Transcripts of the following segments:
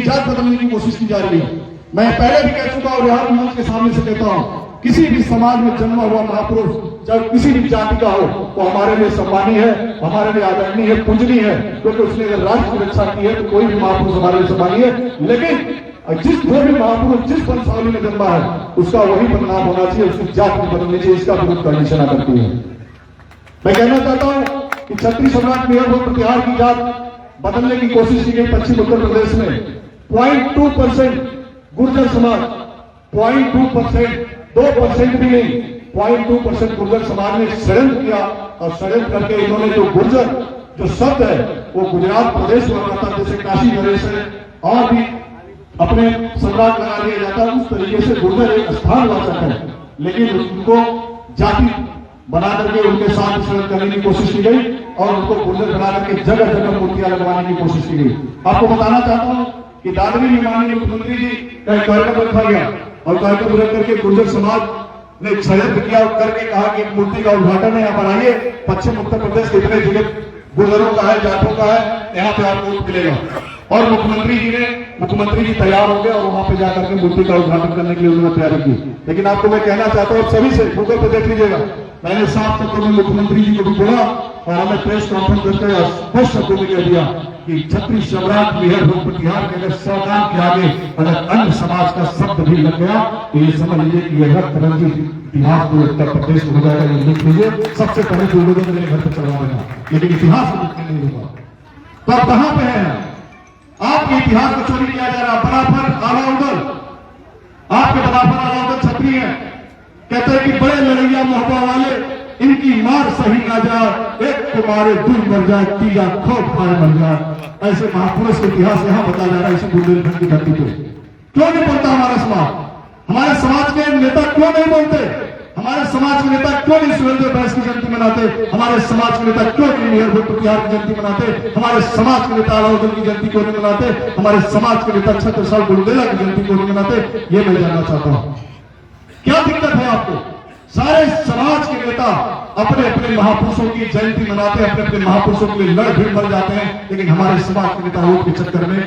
जात बदलने की कोशिश की जा रही है। मैं पहले भी कह चुका और यहाँ मंच के सामने से कहता हूँ, किसी भी समाज में जन्मा हुआ महापुरुष जब किसी भी जाति का हो तो हमारे लिए सम्मानीय है, हमारे लिए आदरणीय है, पूजनीय है, क्योंकि उसने अगर राष्ट्र की रक्षा की है तो कोई भी महापुरुष हमारे लिए सम्मानीय है। लेकिन जिस जो भी महापुरुष जिस वंशावली में जन्मा है उसका वही बदनाम होना चाहिए, उसकी जात नहीं बदलनी चाहिए। इसका विरोध कंडीशन करती है। मैं कहना चाहता हूं कि क्षत्रिय सम्राट मेयर हो प्रतिहार की जात बदलने की कोशिश की गई पश्चिम उत्तर प्रदेश में 0.2% गुर्जर समाज 0.2%, 2% भी नहीं, 0.2% गुर्जर समाज ने षड्यंत्र किया और षड्यंत्र करके इन्होंने जो गुर्जर जो शब्द है वो गुजरात प्रदेश में आता जैसे काशी नरेश है और भी अपने सम्राट लगा दिया जाता है। उस तरीके से गुर्जर एक स्थानवाचक है, लेकिन उनको जाति बना करके उनके साथ षड्यंत्र करने की कोशिश की गई और उनको गुर्जर बना करके जगह जगह मूर्तियां लगवाने की कोशिश की गई। आपको बताना चाहता हूं कि दादरी में माननीय मुख्यमंत्री जी का एक कार्यक्रम रखा गया और कार्यक्रम रख करके गुर्जर समाज ने षड्यंत्र किया करके कहा कि मूर्ति का उद्घाटन है, यहाँ पर आइए, पश्चिम उत्तर प्रदेश के इतने जिले गुर्जरों का है, जाटों का है, यहाँ पे आपको वोट मिलेगा। और मुख्यमंत्री जी तैयार हो गए और वहां पे जाकर के मूर्ति का उद्घाटन करने के लिए उन्होंने तैयारी की। लेकिन आपको मैं कहना चाहता हूँ सभी से, गूगल पे देख लीजिएगा, मैंने साफ शब्दों में मुख्यमंत्री जी को भी बोला और हमें प्रेस कॉन्फ्रेंस करके स्पष्ट शब्दों में कह दिया कि क्षत्रिय सम्राट मेयर हो प्रतिहार के अगर सरकार के आगे अगर अन्य समाज का शब्द भी लग गया तो ये समझ लीजिए कि यह रंजित इतिहास को उत्तर प्रदेश में हो जाएगा। ये लिख लीजिए, सबसे पहले जो लोगों मेरे घर पर चलवा देना, लेकिन इतिहास को लिखने नहीं होगा। तो आप कहां पे हैं? आपके इतिहास को चोरी किया जा रहा। बराबर आलाउदल, आपके बराबर आलाउदल क्षत्रिय है, कहते हैं कि बड़े लड़ैया मोहब्बा वाले इनकी मार सही ना जाए, एक तुम्हारे दूर मर जाए, तीजा खोट मारे मर जाए। ऐसे महापुरुष का इतिहास यहां बताया जा रहा है इसी बुंदेलखंड की धरती पे। क्यों नहीं बोलता हमारा समाज? हमारे समाज के नेता क्यों नहीं बोलते? हमारे समाज के नेता क्यों नहीं सुरेंद्र बैस की जयंती मनाते? हमारे समाज के नेता क्यों नहीं मेयर भट्ट प्रतिहार की जयंती मनाते? हमारे समाज के नेता अलाउद्दीन की जयंती क्यों नहीं मनाते? हमारे समाज के नेता छत्रसाल बुंदेला की जयंती क्यों नहीं मनाते? ये मैं जानना चाहता हूं, क्या दिक्कत है आपको? सारे समाज के नेता अपने अपने महापुरुषों की जयंती मनाते हैं, अपने अपने महापुरुषों के लिए लड़ भिड़ मर जाते हैं, लेकिन हमारे समाज के नेता वोट के चक्कर में,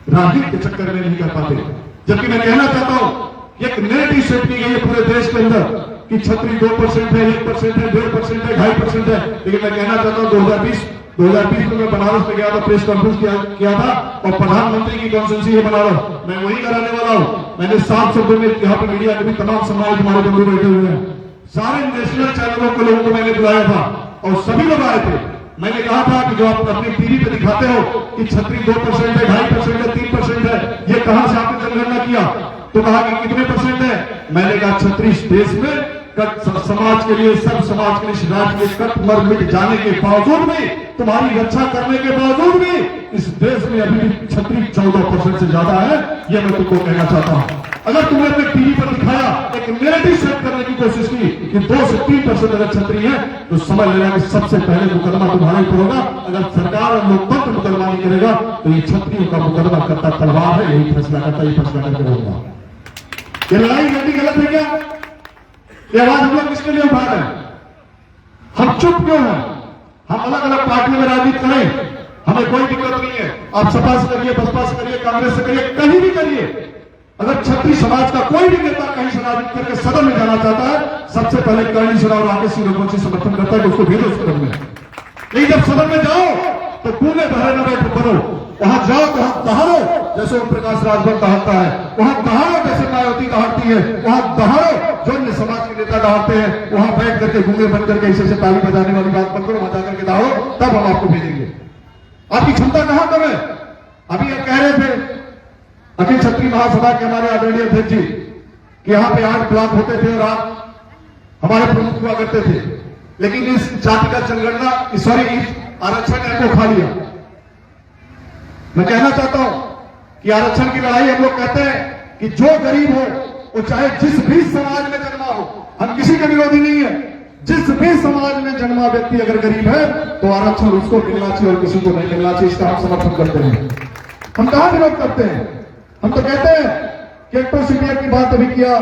राजनीति के चक्कर में नहीं कर पाते। जबकि मैं कहना चाहता हूं, एक नैरेटिव सेट की गई है पूरे देश के अंदर कि क्षत्रिय 2% है, 1% है, 1.5% है, 2.5% है। लेकिन मैं कहना चाहता हूं 2020 में मैं बनारस में गया था, प्रेस कॉन्फ्रेंस किया था और प्रधानमंत्री की कॉन्फ्रेंस है बनारस, मैं वही कराने वाला हूं। मैंने साफ शब्दों में यहाँ पे मीडिया के भी तमाम समाज हमारे बंधु बैठे हुए हैं, सारे नेशनल चैनलों के लोगों को मैंने बुलाया था और सभी लोग आए थे। मैंने कहा था कि जो आप अपनी टीवी पे दिखाते हो कि क्षत्रिय 2% है, 2.5% है, 3% है, ये कहां से आपने जनगणना किया? तो कहा कि कितने % है? मैंने कहा क्षत्रिय देश में समाज के लिए, सब समाज के लिए, इस राज्य के कट मर मिट जाने के बावजूद भी, तुम्हारी रक्षा करने के बावजूद भी इस देश में अभी भी क्षत्रिय 14% से ज्यादा है। यह मैं तुमको कहना चाहता हूं। अगर तुमने अपने टीवी पर दिखाया, एक नैरेटिव सेट करने की कोशिश की कि 2 से 3% अगर क्षत्रिय है, तो समझ लेना कि सबसे पहले मुकदमा तुम्हारे ऊपर होगा। अगर सरकार और लोकतंत्र मुकदमा नहीं करेगा तो ये क्षत्रियों का मुकदमा करता तलवार है, यही फैसला करता, ये फैसला करके होगा। ये लड़ाई गलती गलत है क्या? ये आवाज हम लोग किसके लिए उठा रहे हैं? हम चुप क्यों हैं? हम अलग अलग पार्टियों में राजनीति करें, हमें कोई दिक्कत नहीं है। आप सपा से करिए, बसपा से करिए, कांग्रेस से करिए, कहीं भी करिए। अगर क्षत्रिय समाज का कोई भी नेता कहीं से राजनीति करके सदन में जाना चाहता है, सबसे पहले करनी सुना और आगे सिंह रघुवंशी समर्थन करता है कि उसको भेजो सदन में। लेकिन जब सदन में जाओ तो कूने बहरे न बैठ बनो, वहां जाओ तो वहां दहाड़ो जैसे ओम प्रकाश राजभर दहाड़ता है, वहां दहाड़ो जैसे मायावती दहाड़ती है, वहां दहाड़ो जो अन्य समाज के नेता दहाड़ते हैं, वहां बैठ करके गूंगे बन करके ऐसे ताली बजाने वाली बात बंद करो, बजा करके दहाड़ो, तब हम आपको भेजेंगे। आपकी क्षमता कहां कम है? अभी आप कह रहे थे अखिल क्षत्रिय महासभा के हमारे आदरणीय अध्यक्ष जी कि यहाँ पे 8 ब्लॉक होते थे और आप हमारे प्रमुख हुआ करते थे, लेकिन इस जाति का जनगणना इस आरक्षण को खा लिया। मैं कहना चाहता हूं कि आरक्षण की लड़ाई हम लोग कहते हैं कि जो गरीब हो वो चाहे जिस भी समाज में जन्मा हो, हम किसी के विरोधी नहीं है, जिस भी समाज में जन्मा व्यक्ति अगर गरीब है तो आरक्षण उसको मिलना चाहिए और किसी को नहीं मिलना चाहिए, इसका हम समर्थन करते हैं। हम कहां विरोध करते हैं? हम तो कहते हैं कि एक्टोसिपिया की बात अभी किया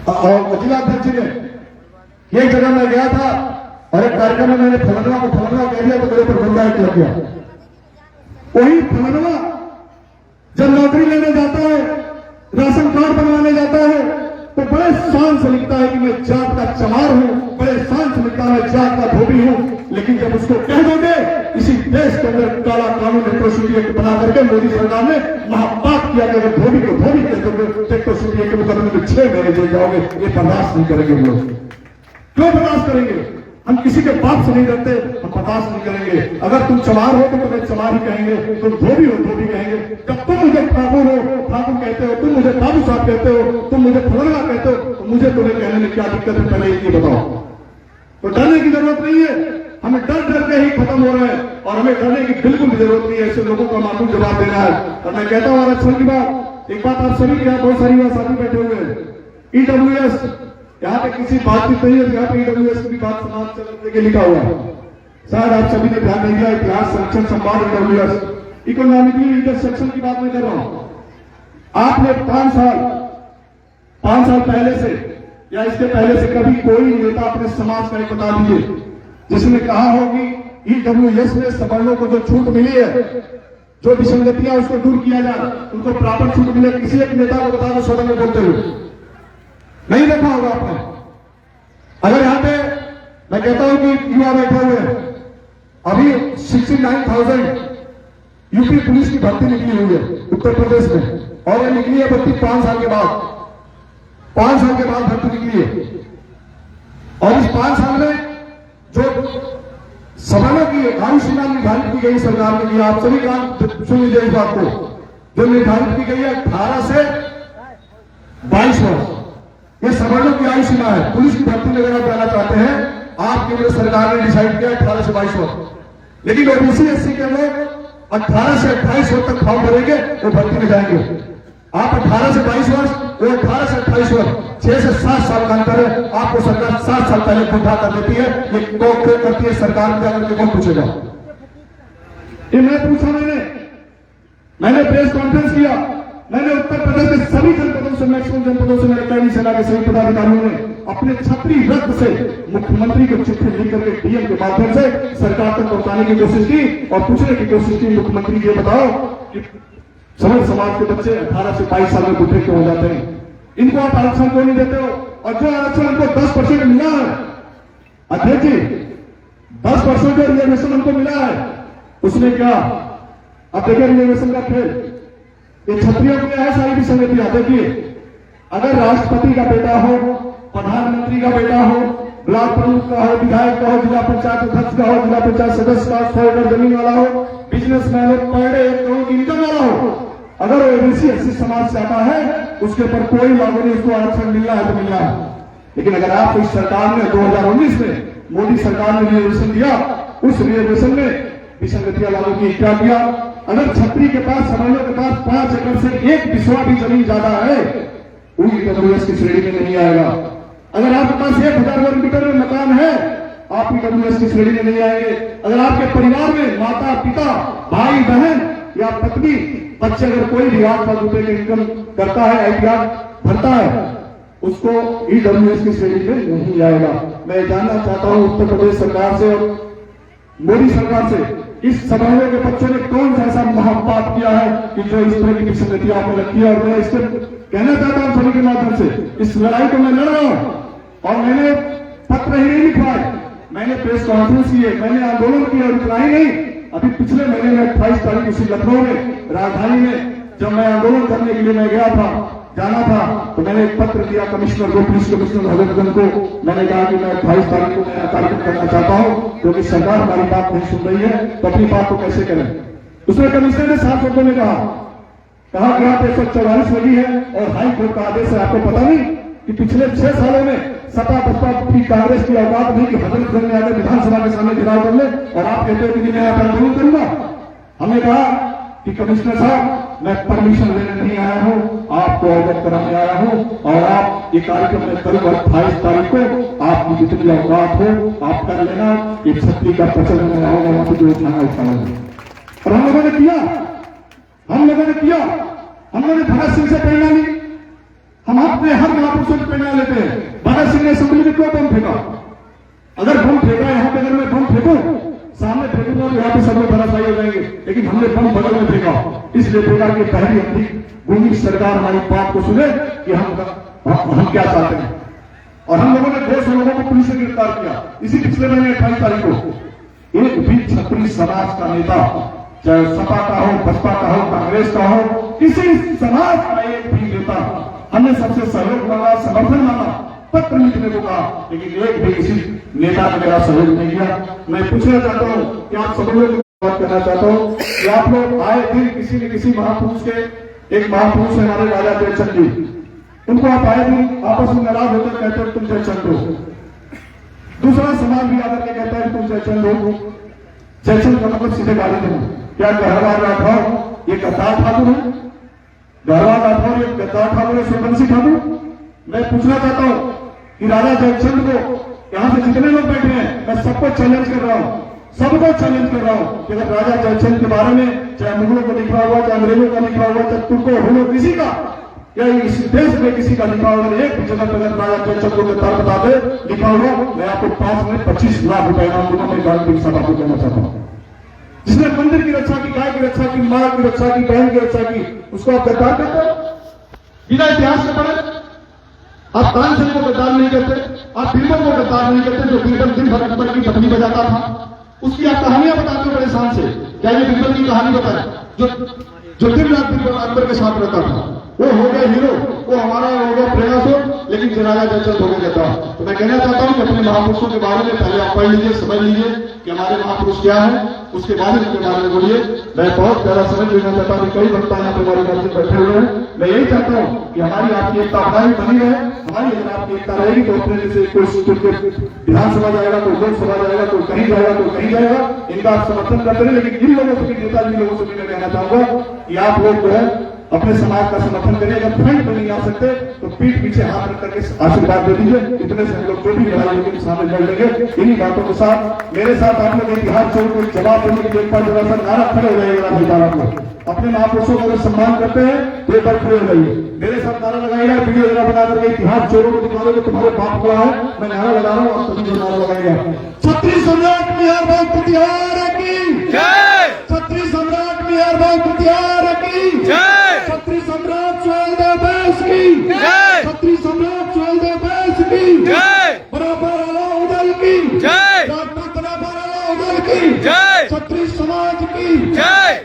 और जिला अध्यक्ष ने एक जगह में गया था और एक कार्यक्रम में मैंने फलना को फलना कह दिया तो मेरे पर बंदा एक लग गया। वही फलाना जब नौकरी लेने जाता है, राशन कार्ड बनवाने जाता है, तो बड़े शान से लिखता है कि मैं जात का चमार हूं, बड़े शान से लिखता है जात का धोबी हूं। लेकिन जब उसको कह दोगे इसी देश के अंदर काला कानून एट्रोसिटी एक्ट बना करके मोदी सरकार ने महापाप किया कि अगर धोबी को धोबी कह दोगे एट्रोसिटी एक्ट के मुकदमे में 6 महीने जेल जाओगे, ये बर्दाश्त नहीं करेंगे लोग। क्यों बर्दाश्त करेंगे? हम किसी के बाप से नहीं डरते, हम बर्दाश्त नहीं करेंगे। अगर तुम चमार हो तो तुम्हें चमार ही कहेंगे, तुम धोबी हो धोबी कहेंगे। जब तुम मुझे ठाकुर हो ठाकुर कहते हो, तुम मुझे बाबू साहब कहते हो, तुम मुझे फलाना कहते हो, तो मुझे तुम्हें कहने में क्या दिक्कत है, पहले ये बताओ। तो डरने की जरूरत नहीं है, हमें डर डर के ही खत्म हो रहे हैं और हमें डरने की बिल्कुल भी जरूरत नहीं है। ऐसे लोगों का मामूल जवाब देना है। और मैं कहता हूँ आरक्षण की बात, एक बात आप सभी के यहाँ बहुत सारी साथी बैठे हुए हैं, ईडब्ल्यूएस, यहाँ पे किसी बातचीत नहीं है, यहाँ पे ईडब्ल्यूएस की बात समाज चलने के लिखा हुआ है। शायद आप सभी ने ध्यान नहीं दिया, इतिहास संरक्षण संवाद ईडब्ल्यूएस, इकोनॉमिकली इंटरसेक्शन की बात मैं कर रहा हूं। आपने 5 साल पहले से या इसके पहले से कभी कोई नेता अपने समाज का एक बता दीजिए जिसने कहा हो कि ईडब्ल्यूएस में सवर्णों को जो छूट मिली है, जो विसंगतियां उसको दूर किया जाए, उनको प्रॉपर छूट मिले, किसी एक नेता को बता दो सदन में बोलते हुए नहीं देखा होगा आपने। अगर यहां पे मैं कहता हूं कि युवा बैठे हुए हैं, अभी 69,000 यूपी पुलिस की भर्ती निकली हुई है उत्तर प्रदेश में, और ये निकली है भर्ती 5 साल के बाद, 5 साल के बाद भर्ती निकली है। और इस 5 साल में जो सवर्णों की आयु सीमा निर्धारित की गई सरकार ने की, आप सभी काम सुन लीजिए इस बात को, जो निर्धारित की गई है 18 से 22 वर्ष, ये सवर्णों की आयु सीमा है। पुलिस की भर्ती में अगर आप जाना चाहते हैं, आप केंद्र सरकार ने डिसाइड किया 18 से 22 वर्ष, लेकिन ओबीसी एससी के लोग 18 से 28 वर्ष तक फॉर्म भरेंगे, वो भर्ती में जाएंगे। आप 18 से 22 वर्ष, वो 18 से 28 वर्ष, 6 से 7 साल का अंतर है। आपको सरकार 7 साल पहले बुढ़ा कर देती है, ये कौन क्यों करती है सरकार में जाकर के कौन पूछेगा? ये मैं पूछा, मैंने प्रेस कॉन्फ्रेंस किया, मैंने उत्तर प्रदेश के सभी जनपदों से, मैक्सिमम जनपदों से, मेरे कैदी सेना के सभी पदाधिकारियों ने अपने छत्री रक्त से मुख्यमंत्री को चिट्ठी लिख करके डीएम के माध्यम से सरकार तक पहुंचाने की कोशिश की और पूछने की कोशिश की, मुख्यमंत्री ये बताओ कि समस्त समाज के बच्चे 18 से 22 साल में बूढ़े क्यों हो जाते हैं? इनको आप आरक्षण क्यों नहीं देते हो? और जो आरक्षण इनको 10% मिला है, अध्यक्ष जी 10% जो रिजर्वेशन हमको मिला है, उसने क्या अब देखिए रिजर्वेशन का खेल, ये छत्रियों के है सारी विसंगतियां। देखिए, अगर राष्ट्रपति का बेटा हो, प्रधानमंत्री का बेटा हो, ब्लॉक प्रमुख का हो, विधायक का हो, जिला पंचायत अध्यक्ष का हो, जिला पंचायत सदस्य का, 100 एकड़ जमीन वाला हो, बिजनेसमैन हो, पर डे 1 करोड़ की इनकम वाला हो, अगर ओबीसी एससी समाज से आता है, उसके ऊपर कोई लागू नहीं, उसको आरक्षण मिलना है तो मिलना है। लेकिन अगर आप इस सरकार ने 2019 में मोदी सरकार ने रिजर्वेशन दिया, उस रिजर्वेशन में विसंगतियां लागू की, क्या किया? अगर छत्री के पास, सवर्णों के पास 5 एकड़ से 1 बिस्वा भी जमीन ज्यादा है, वो ईडब्ल्यूएस की श्रेणी में नहीं आएगा। अगर आपके पास 1000 वर्ग मीटर में मकान है, आप ईडब्ल्यूएस की श्रेणी में नहीं आएंगे। अगर आपके परिवार में माता पिता, भाई बहन या पत्नी, बच्चे अगर कोई भी 8 रुपए की इनकम करता है, आईटीआर भरता है, उसको ईडब्ल्यूएस की श्रेणी में नहीं आएगा। मैं जानना चाहता हूं उत्तर प्रदेश सरकार से और मोदी सरकार से, इस सवर्णों के बच्चों ने कौन सा ऐसा महापाप किया है कि जो इस तरह की विसंगतियां आपने रखी है? और मैं इससे कहना चाहता हूं सभी के माध्यम से, इस लड़ाई को मैं लड़ रहा हूं और मैंने पत्र ही नहीं लिखवाए, मैंने प्रेस कॉन्फ्रेंस की है, मैंने आंदोलन किया, रुकना ही नहीं। अभी पिछले महीने में 28 तारीख उसी लखनऊ में, राजधानी में, जब मैं आंदोलन करने के लिए मैं गया था, जाना था, तो मैंने एक पत्र दिया कमिश्नर को, पुलिस कमिश्नर हजरतगंज को। मैंने कहा कि मैं 28 तारीख को मैं कार्यक्रम करना चाहता हूं, क्योंकि सरकार हमारी बात नहीं सुन रही है, तो अपनी बात को कैसे करें? उसमें कमिश्नर ने 7 शब्दों में कहा कि आप 144 लगी है और हाई कोर्ट का आदेश है। आपको पता नहीं कि पिछले 6 सालों में सपा बसपा की कांग्रेस की औकात नहीं कि हजरतगंज में आकर विधानसभा के सामने घिराव कर ले, और आप कहते हो कि मैं यहाँ पर आंदोलन करूंगा। हमने कहा कि कमिश्नर साहब, मैं परमिशन लेने नहीं आया हूं, आपको अवगत कराने आया हूं, और आप ये कार्यक्रम में करूंगा 28 तारीख को, आपकी जितनी औकात हो आप कर लेना। एक छत्री का प्रचलन में होगा, वहां पर जो उठाना उठाना। और हम लोगों ने किया, हम लोगों ने भगत सिंह से प्रेरणा ली। हम अपने हर महापुरुषों की प्रेरणा लेते हैं। भगत सिंह ने असेंबली में क्यों बम फेंका? अगर बम फेंका, यहां पे अगर मैं बम फेंकूं, सामने फेंकूंगा तो यहाँ पे सब लोग धराशायी हो जाएंगे, लेकिन हमने बम बगल में फेंका, इसलिए फेंका कि पहली अपनी भूमि सरकार हमारी बात को सुने कि हम क्या चाहते हैं। और हम लोगों ने 200 लोगों को पुलिस ने गिरफ्तार किया इसी पिछले महीने 28 तारीख को। एक भी क्षत्रिय समाज का नेता, चाहे सपा का हो, बसपा का हो, कांग्रेस का हो, किसी समाज का एक भी नेता, हमने सबसे सहयोग मांगा, समर्थन मांगा, पत्र लिखने को कहा, लेकिन एक भी किसी नेता ने मेरा सहयोग नहीं किया। मैं पूछना चाहता हूं कि आप सब लोग बात करना चाहता हूं कि आप लोग आए दिन किसी न किसी महापुरुष के, एक महापुरुष है हमारे राजा जयचंद जी, उनको आप आए दिन आपस में नाराज होकर कहते हो तुम जयचंद हो, दूसरा समाज भी आकर के कहता है तुम जयचंद हो। जयचंद का मतलब सीधे गाली दो, क्या गहरवाल राठौर ये गद्दार ठाकुर है? गहरवाल राठौर ये गद्दार ठाकुर है, सूर्यवंशी ठाकुर? मैं पूछना चाहता हूं कि राजा जयचंद को यहां से जितने लोग बैठे हैं, मैं सबको चैलेंज कर रहा हूं, सबको चैलेंज कर रहा हूं कि अगर राजा जयचंद के बारे में चाहे मुगलों को लिखा हुआ, चाहे अंग्रेजों का लिखा हुआ, चाहे तुर्कों हुलो किसी का, या इस देश में किसी का लिखा हुआ, एक भी जगह पर राजा जयचंद को गद्दार बता दे लिखा हुआ, मैं आपको 5 में 25 लाख रुपए इनाम दूंगा। मैं गांधी साहब आपको कहना चाहता हूं, जिसने मंदिर की रक्षा की, गाय की रक्षा की, मां की रक्षा की, बहन की रक्षा की, उसको आप गद्दार कहते हो? बिना इतिहास के पढ़े आप तानसेन को गद्दार नहीं कहते, आप बीरबल को गद्दार नहीं कहते, जो बीरबल दिन भर अकबर की डफली बजाता था, उसकी आप कहानियां बताते हो बड़े शान से। क्या ये बीरबल की कहानी बताए जो दिन रात बीरबल अकबर के साथ रहता था? वो हो गया हीरो, वो हमारा हो गया प्रयास हो, लेकिन राजा जयचंद हो गया था। तो मैं कहना चाहता हूं कि अपने महापुरुषों के बारे में पहले आप पढ़ लीजिए, समझ लीजिए कि हमारे महापुरुष क्या है, उसके बाद उनके बारे में बोलिए। मैं बहुत ज्यादा समझ लेना चाहता हूं, कई वक्ता यहाँ पे हमारे घर से बैठे हुए हैं। मैं यही चाहता हूं कि हमारी आपकी एकता हमारी बनी रहे, हमारी अगर आपकी एकता रहेगी तो अपने जैसे कोई विधानसभा जाएगा, कोई लोकसभा जाएगा, कोई कहीं जाएगा, कोई कहीं जाएगा, इनका आप समर्थन करते रहे। लेकिन इन लोगों से भी, नेता जिन लोगों से भी मैं कहना चाहूंगा कि आप लोग जो है अपने समाज का समर्थन करें। अगर फ्रंट में नहीं आ सकते तो पीठ पीछे हाथ रख करके आशीर्वाद दे दीजिए। इतने से हम लोग जो भी लड़ाई होगी सामने लड़ लेंगे। इन्हीं बातों के साथ मेरे साथ आप लोग इतिहास छोड़ कोई जवाब देने के लिए एक बार जरा सा नारा खड़े हो जाएगा। सरकार आप लोग अपने महापुरुषों का अगर सम्मान करते हैं तो एक बार खड़े हो जाइए, मेरे साथ नारा लगाइएगा। वीडियो जरा बना करके इतिहास चोरों को दिखा दो तुम्हारे बाप को है, मैं नारा लगा रहा हूँ और सभी को नारा लगाएगा। छत्तीस सम्राट मेहर भाई प्रतिहार की जय, छत्तीस सम्राट मेहर भाई प्रतिहार की जय, छत्तीस सम्राट सुहेलदेव बैस की जय, छत्तीस सम्राट सुहेलदेव बैस की जय, बराबर अलाउद्दीन की जय, राजपूत बराबर अलाउद्दीन की जय, छत्तीस समाज की जय।